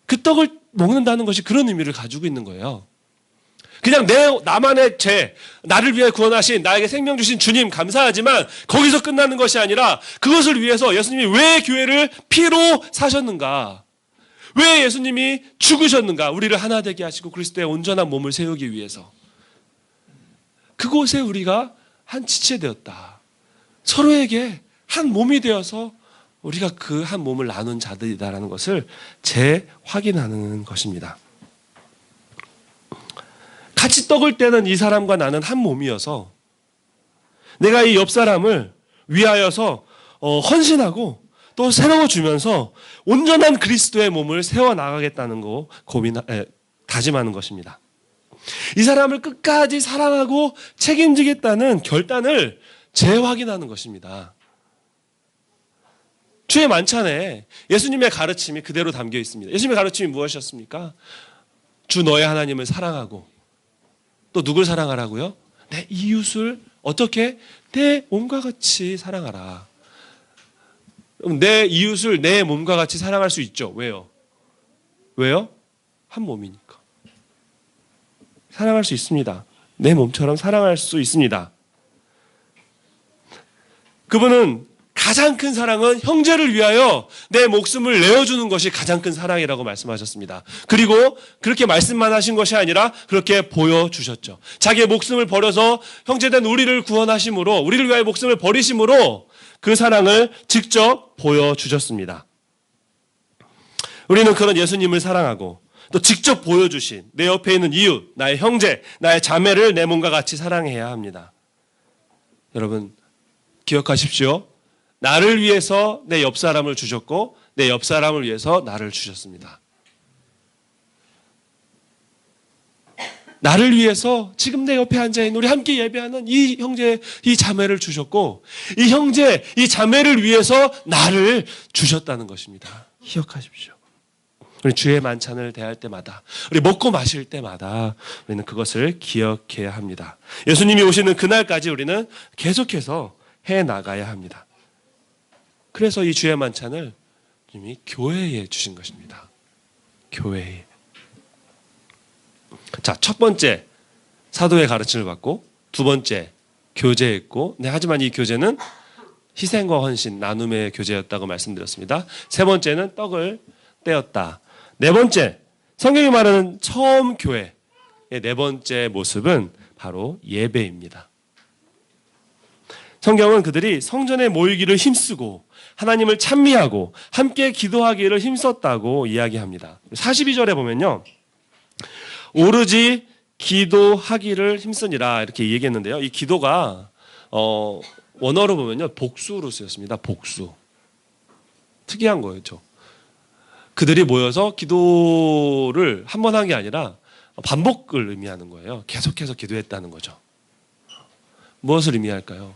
그 떡을 먹는다는 것이 그런 의미를 가지고 있는 거예요. 그냥 나만의 죄, 나를 위해 구원하신 나에게 생명 주신 주님 감사하지만 거기서 끝나는 것이 아니라 그것을 위해서 예수님이 왜 교회를 피로 사셨는가? 왜 예수님이 죽으셨는가? 우리를 하나 되게 하시고 그리스도의 온전한 몸을 세우기 위해서. 그곳에 우리가 한 지체되었다. 서로에게 한 몸이 되어서 우리가 그 한 몸을 나눈 자들이다라는 것을 재확인하는 것입니다. 같이 떡을 떼는 이 사람과 나는 한 몸이어서 내가 이 옆 사람을 위하여서 헌신하고 또 세워주면서 온전한 그리스도의 몸을 세워나가겠다는 거 다짐하는 것입니다. 이 사람을 끝까지 사랑하고 책임지겠다는 결단을 재확인하는 것입니다. 주의 만찬에 예수님의 가르침이 그대로 담겨 있습니다. 예수님의 가르침이 무엇이었습니까? 주 너의 하나님을 사랑하고 또 누굴 사랑하라고요? 내 이웃을 어떻게? 내 몸과 같이 사랑하라. 내 이웃을 내 몸과 같이 사랑할 수 있죠. 왜요? 왜요? 한 몸이니까. 사랑할 수 있습니다. 내 몸처럼 사랑할 수 있습니다. 그분은 가장 큰 사랑은 형제를 위하여 내 목숨을 내어주는 것이 가장 큰 사랑이라고 말씀하셨습니다. 그리고 그렇게 말씀만 하신 것이 아니라 그렇게 보여주셨죠. 자기의 목숨을 버려서 형제된 우리를 구원하심으로, 우리를 위하여 목숨을 버리심으로 그 사랑을 직접 보여주셨습니다. 우리는 그런 예수님을 사랑하고 또 직접 보여주신 내 옆에 있는 이웃, 나의 형제, 나의 자매를 내 몸과 같이 사랑해야 합니다. 여러분 기억하십시오. 나를 위해서 내 옆 사람을 주셨고 내 옆 사람을 위해서 나를 주셨습니다. 나를 위해서 지금 내 옆에 앉아있는 우리 함께 예배하는 이 형제, 이 자매를 주셨고 이 형제, 이 자매를 위해서 나를 주셨다는 것입니다. 기억하십시오. 우리 주의 만찬을 대할 때마다, 우리 먹고 마실 때마다 우리는 그것을 기억해야 합니다. 예수님이 오시는 그날까지 우리는 계속해서 해나가야 합니다. 그래서 이 주의 만찬을 주님이 교회에 주신 것입니다. 교회에. 자, 첫 번째 사도의 가르침을 받고 두 번째 교제했고, 네, 하지만 이 교제는 희생과 헌신, 나눔의 교제였다고 말씀드렸습니다. 세 번째는 떡을 떼었다. 네 번째, 성경이 말하는 처음 교회의 네 번째 모습은 바로 예배입니다. 성경은 그들이 성전에 모이기를 힘쓰고 하나님을 찬미하고 함께 기도하기를 힘썼다고 이야기합니다. 42절에 보면요, 오로지 기도하기를 힘쓰니라 이렇게 얘기했는데요. 이 기도가 원어로 보면요 복수로 쓰였습니다. 복수. 특이한 거였죠. 그들이 모여서 기도를 한 번 한 게 아니라 반복을 의미하는 거예요. 계속해서 기도했다는 거죠. 무엇을 의미할까요?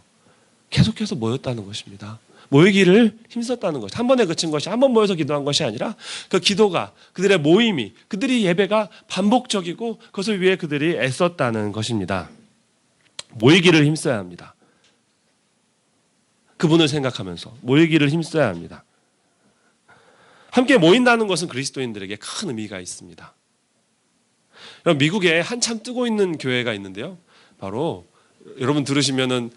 계속해서 모였다는 것입니다. 모이기를 힘썼다는 것. 한 번에 그친 것이, 한 번 모여서 기도한 것이 아니라 그 기도가, 그들의 모임이, 그들이 예배가 반복적이고 그것을 위해 그들이 애썼다는 것입니다. 모이기를 힘써야 합니다. 그분을 생각하면서 모이기를 힘써야 합니다. 함께 모인다는 것은 그리스도인들에게 큰 의미가 있습니다. 미국에 한참 뜨고 있는 교회가 있는데요. 바로 여러분 들으시면은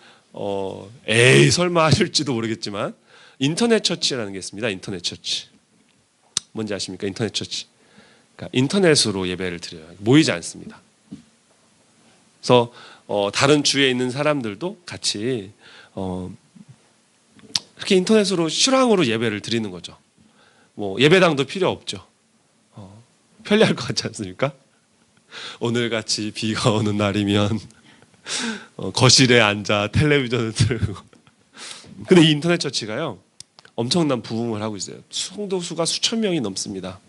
에이 설마 하실지도 모르겠지만 인터넷 처치라는 게 있습니다. 인터넷 처치. 뭔지 아십니까? 인터넷 처치. 그러니까 인터넷으로 예배를 드려요. 모이지 않습니다. 그래서 다른 주에 있는 사람들도 같이 이렇게 인터넷으로 실황으로 예배를 드리는 거죠. 뭐 예배당도 필요 없죠. 편리할 것 같지 않습니까? 오늘같이 비가 오는 날이면 거실에 앉아 텔레비전을 틀고. 근데 이 인터넷 처치가요 엄청난 부흥을 하고 있어요. 성도 수가 수천 명이 넘습니다.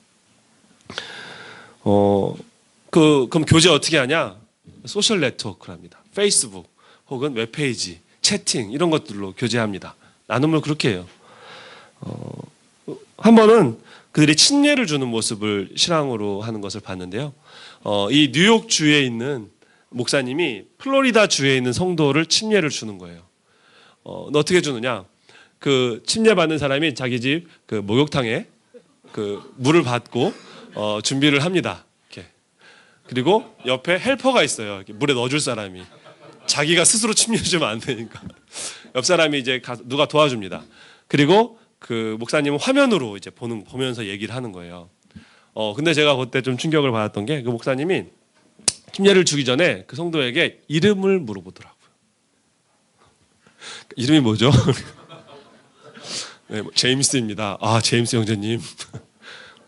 그럼 교제 어떻게 하냐? 소셜 네트워크를 합니다. 페이스북 혹은 웹페이지, 채팅 이런 것들로 교제합니다. 나눔을 그렇게 해요. 한 번은 그들이 침례를 주는 모습을 실황으로 하는 것을 봤는데요. 이 뉴욕 주에 있는 목사님이 플로리다 주에 있는 성도를 침례를 주는 거예요. 어떻게 주느냐? 그 침례 받는 사람이 자기 집 그 목욕탕에 그 물을 받고 준비를 합니다. 이렇게. 그리고 옆에 헬퍼가 있어요. 이렇게 물에 넣어줄 사람이. 자기가 스스로 침례 주면 안 되니까. 옆 사람이 이제 누가 도와줍니다. 그리고 그 목사님은 화면으로 이제 보면서 얘기를 하는 거예요. 근데 제가 그때 좀 충격을 받았던 게 그 목사님이 침례를 주기 전에 그 성도에게 이름을 물어보더라고요. 이름이 뭐죠? 네, 제임스입니다. 아, 제임스 형제님.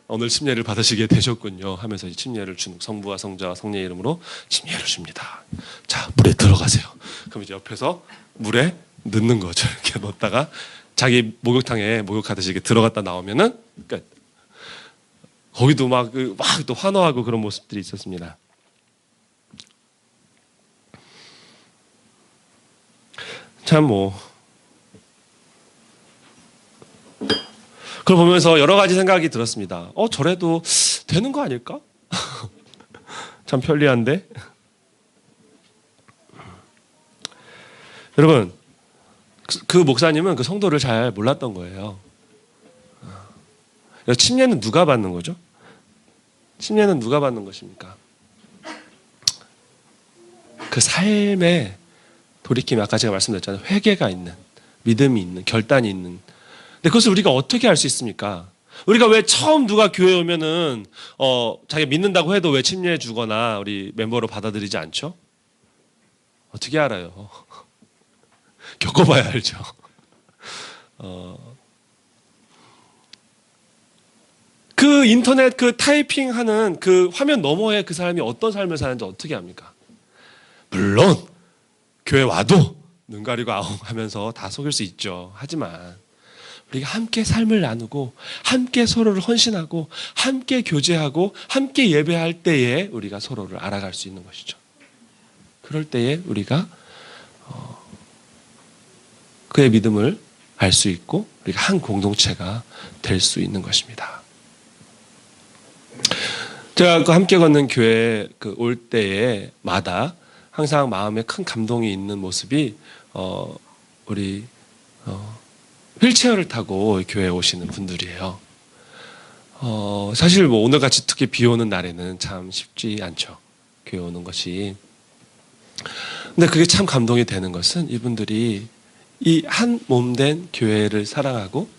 오늘 침례를 받으시게 되셨군요. 하면서 침례를 준 성부와 성자와 성령의 이름으로 침례를 줍니다. 자, 물에 들어가세요. 그럼 이제 옆에서 물에 넣는 거죠. 이렇게 넣었다가 자기 목욕탕에 목욕하듯이 이렇게 들어갔다 나오면은 끝. 거기도 막 또 환호하고 그런 모습들이 있었습니다. 참 그걸 보면서 여러 가지 생각이 들었습니다. 저래도 되는 거 아닐까? 참 편리한데. 여러분, 그 목사님은 그 성도를 잘 몰랐던 거예요. 침례는 누가 받는 거죠? 침례는 누가 받는 것입니까? 그 삶에 돌이킴, 아까 제가 말씀드렸잖아요. 회개가 있는, 믿음이 있는, 결단이 있는. 근데 그것을 우리가 어떻게 알 수 있습니까? 우리가 왜 처음 누가 교회 오면은 자기가 믿는다고 해도 왜 침례해 주거나 우리 멤버로 받아들이지 않죠? 어떻게 알아요? 겪어봐야 알죠. 그 인터넷 그 타이핑하는 그 화면 너머에 그 사람이 어떤 삶을 사는지 어떻게 합니까? 물론 교회 와도 눈 가리고 아웅 하면서 다 속일 수 있죠. 하지만 우리가 함께 삶을 나누고 함께 서로를 헌신하고 함께 교제하고 함께 예배할 때에 우리가 서로를 알아갈 수 있는 것이죠. 그럴 때에 우리가 그의 믿음을 알 수 있고 우리가 한 공동체가 될 수 있는 것입니다. 제가 그 함께 걷는 교회 올 때에마다 항상 마음에 큰 감동이 있는 모습이 우리 휠체어를 타고 교회에 오시는 분들이에요. 사실 오늘같이 특히 비 오는 날에는 참 쉽지 않죠. 교회 오는 것이. 근데 그게 참 감동이 되는 것은 이분들이 이 한 몸된 교회를 사랑하고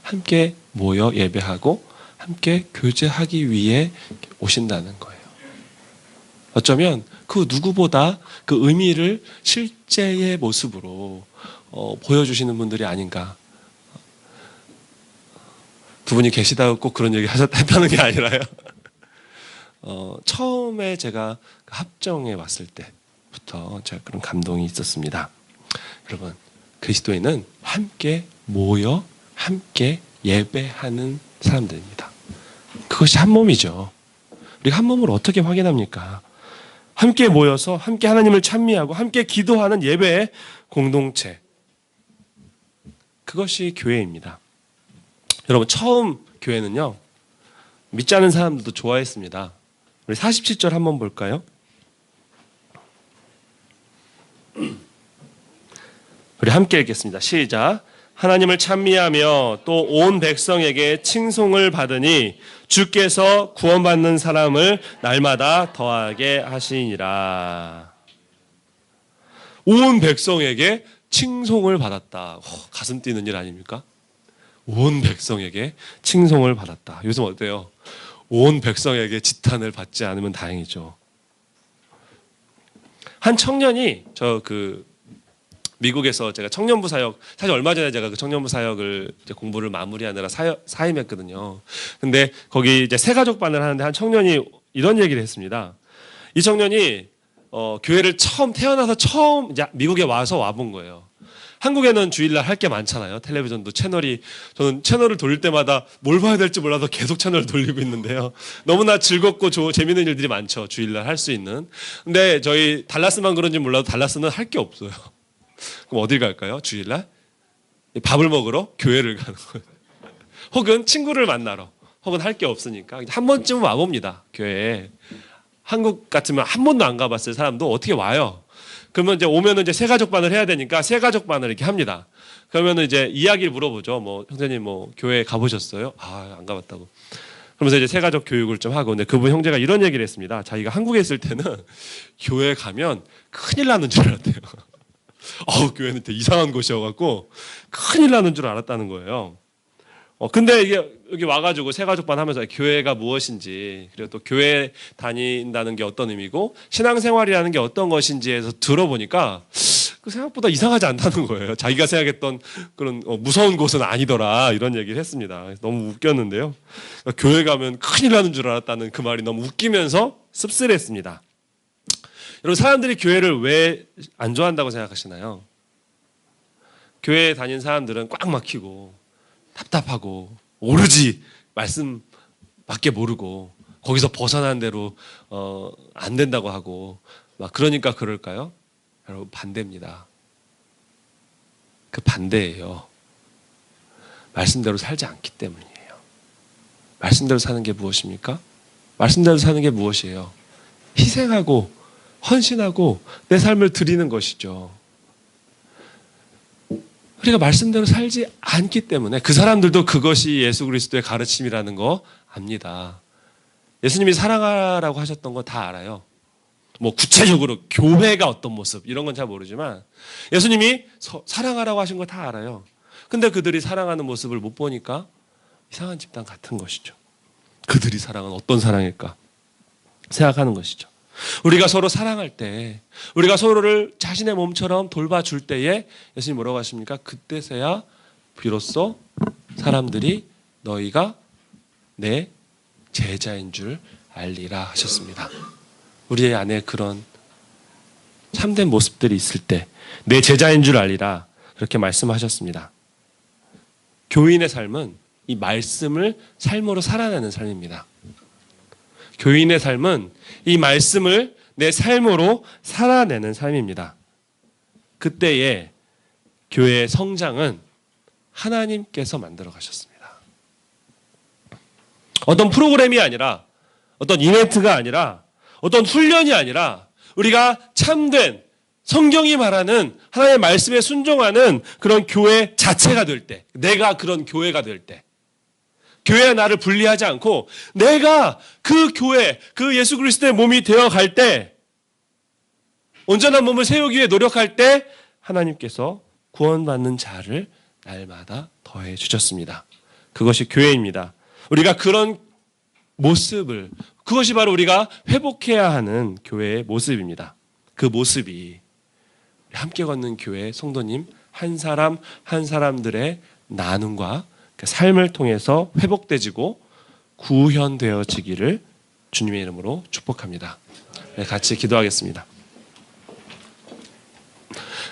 함께 모여 예배하고 함께 교제하기 위해 오신다는 거예요. 어쩌면 그 누구보다 그 의미를 실제의 모습으로 보여주시는 분들이 아닌가. 두 분이 계시다고 꼭 그런 얘기 하셨다는 게 아니라요. 처음에 제가 합정에 왔을 때부터 제가 그런 감동이 있었습니다. 여러분, 그리스도인은 함께 모여 함께 예배하는 사람들입니다. 그것이 한 몸이죠. 우리가 한 몸을 어떻게 확인합니까? 함께 모여서 함께 하나님을 찬미하고 함께 기도하는 예배의 공동체. 그것이 교회입니다. 여러분, 처음 교회는요, 믿지 않은 사람들도 좋아했습니다. 우리 47절 한번 볼까요? 우리 함께 읽겠습니다. 시작. 하나님을 찬미하며 또 온 백성에게 칭송을 받으니 주께서 구원받는 사람을 날마다 더하게 하시니라. 온 백성에게 칭송을 받았다. 가슴 뛰는 일 아닙니까? 온 백성에게 칭송을 받았다. 요즘 어때요? 온 백성에게 지탄을 받지 않으면 다행이죠. 한 청년이 미국에서 제가 청년부 사역, 사실 얼마 전에 제가 그 청년부 사역을 이제 공부를 마무리하느라 사임했거든요. 근데 거기 이제 새가족반을 하는데 한 청년이 이런 얘기를 했습니다. 이 청년이 교회를 태어나서 처음 이제 미국에 와본 거예요. 한국에는 주일날 할 게 많잖아요. 텔레비전도 저는 채널을 돌릴 때마다 뭘 봐야 될지 몰라서 계속 채널을 돌리고 있는데요. 너무나 즐겁고 재밌는 일들이 많죠. 주일날 할 수 있는. 근데 저희 달라스만 그런지 몰라도 달라스는 할 게 없어요. 그럼 어딜 갈까요? 주일날? 밥을 먹으러 교회를 가는 거예요. 혹은 친구를 만나러. 혹은 할 게 없으니까 한 번쯤은 와봅니다. 교회에. 한국 같으면 한 번도 안 가봤을 사람도 어떻게 와요? 그러면 이제 오면은 이제 새가족반을 해야 되니까 새가족반을 이렇게 합니다. 그러면은 이제 이야기를 물어보죠. 뭐 형제님 뭐 교회 가보셨어요? 아, 안 가봤다고. 그러면서 이제 새가족 교육을 좀 하고, 근데 그분 형제가 이런 얘기를 했습니다. 자기가 한국에 있을 때는 교회 가면 큰일 나는 줄 알았대요. 교회는 되게 이상한 곳이어갖고 큰일 나는 줄 알았다는 거예요. 근데 이게 여기 와가지고 새가족반 하면서 교회가 무엇인지, 그리고 또 교회 다닌다는 게 어떤 의미고 신앙생활이라는 게 어떤 것인지에서 들어보니까 그 생각보다 이상하지 않다는 거예요. 자기가 생각했던 그런 무서운 곳은 아니더라, 이런 얘기를 했습니다. 너무 웃겼는데요. 그러니까 교회 가면 큰일 나는 줄 알았다는 그 말이 너무 웃기면서 씁쓸했습니다. 여러분, 사람들이 교회를 왜 안 좋아한다고 생각하시나요? 교회에 다닌 사람들은 꽉 막히고 답답하고 오로지 말씀밖에 모르고 거기서 벗어난 대로 안 된다고 하고 막 그러니까 그럴까요? 여러분, 반대입니다. 그 반대예요. 말씀대로 살지 않기 때문이에요. 말씀대로 사는 게 무엇입니까? 말씀대로 사는 게 무엇이에요? 희생하고 헌신하고 내 삶을 드리는 것이죠. 우리가 말씀대로 살지 않기 때문에 그 사람들도 그것이 예수 그리스도의 가르침이라는 거 압니다. 예수님이 사랑하라고 하셨던 거 다 알아요. 뭐 구체적으로 교회가 어떤 모습 이런 건 잘 모르지만 예수님이 사랑하라고 하신 거 다 알아요. 근데 그들이 사랑하는 모습을 못 보니까 이상한 집단 같은 것이죠. 그들이 사랑은 어떤 사랑일까 생각하는 것이죠. 우리가 서로 사랑할 때, 우리가 서로를 자신의 몸처럼 돌봐줄 때에 예수님 뭐라고 하십니까? 그때서야 비로소 사람들이 너희가 내 제자인 줄 알리라 하셨습니다. 우리 안에 그런 참된 모습들이 있을 때 내 제자인 줄 알리라, 그렇게 말씀하셨습니다. 교인의 삶은 이 말씀을 삶으로 살아내는 삶입니다. 교인의 삶은 이 말씀을 내 삶으로 살아내는 삶입니다. 그때의 교회의 성장은 하나님께서 만들어 가셨습니다. 어떤 프로그램이 아니라, 어떤 이벤트가 아니라, 어떤 훈련이 아니라 우리가 참된 성경이 말하는 하나님의 말씀에 순종하는 그런 교회 자체가 될 때, 내가 그런 교회가 될 때, 교회와 나를 분리하지 않고 내가 그 교회, 그 예수 그리스도의 몸이 되어갈 때, 온전한 몸을 세우기 위해 노력할 때 하나님께서 구원받는 자를 날마다 더해 주셨습니다. 그것이 교회입니다. 우리가 그런 모습을, 그것이 바로 우리가 회복해야 하는 교회의 모습입니다. 그 모습이 함께 걷는 교회 성도님 한 사람 한 사람들의 나눔과 그 삶을 통해서 회복되지고 구현되어지기를 주님의 이름으로 축복합니다. 네, 같이 기도하겠습니다.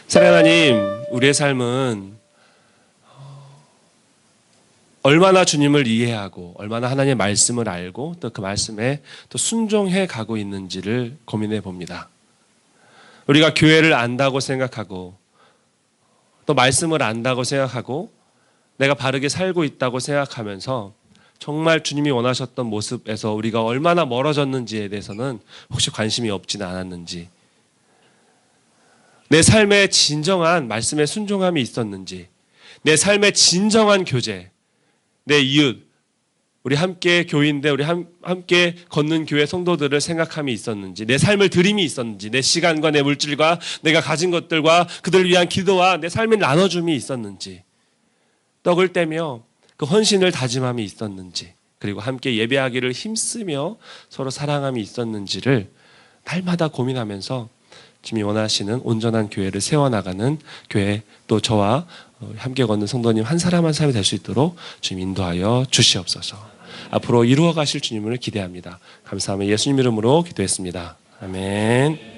사랑하는 하나님, 우리의 삶은 얼마나 주님을 이해하고 얼마나 하나님의 말씀을 알고 또 그 말씀에 또 순종해 가고 있는지를 고민해 봅니다. 우리가 교회를 안다고 생각하고 또 말씀을 안다고 생각하고 내가 바르게 살고 있다고 생각하면서 정말 주님이 원하셨던 모습에서 우리가 얼마나 멀어졌는지에 대해서는 혹시 관심이 없지는 않았는지, 내 삶에 진정한 말씀에 순종함이 있었는지, 내 삶에 진정한 교제, 내 이웃, 우리 함께 교인데 우리 함께 걷는 교회 성도들을 생각함이 있었는지, 내 삶을 드림이 있었는지, 내 시간과 내 물질과 내가 가진 것들과 그들을 위한 기도와 내 삶의 나눠줌이 있었는지, 떡을 떼며 그 헌신을 다짐함이 있었는지, 그리고 함께 예배하기를 힘쓰며 서로 사랑함이 있었는지를 날마다 고민하면서 주님이 원하시는 온전한 교회를 세워나가는 교회, 또 저와 함께 걷는 성도님 한 사람 한 사람이 될 수 있도록 주님 인도하여 주시옵소서. 앞으로 이루어 가실 주님을 기대합니다. 감사하며 예수님 이름으로 기도했습니다. 아멘.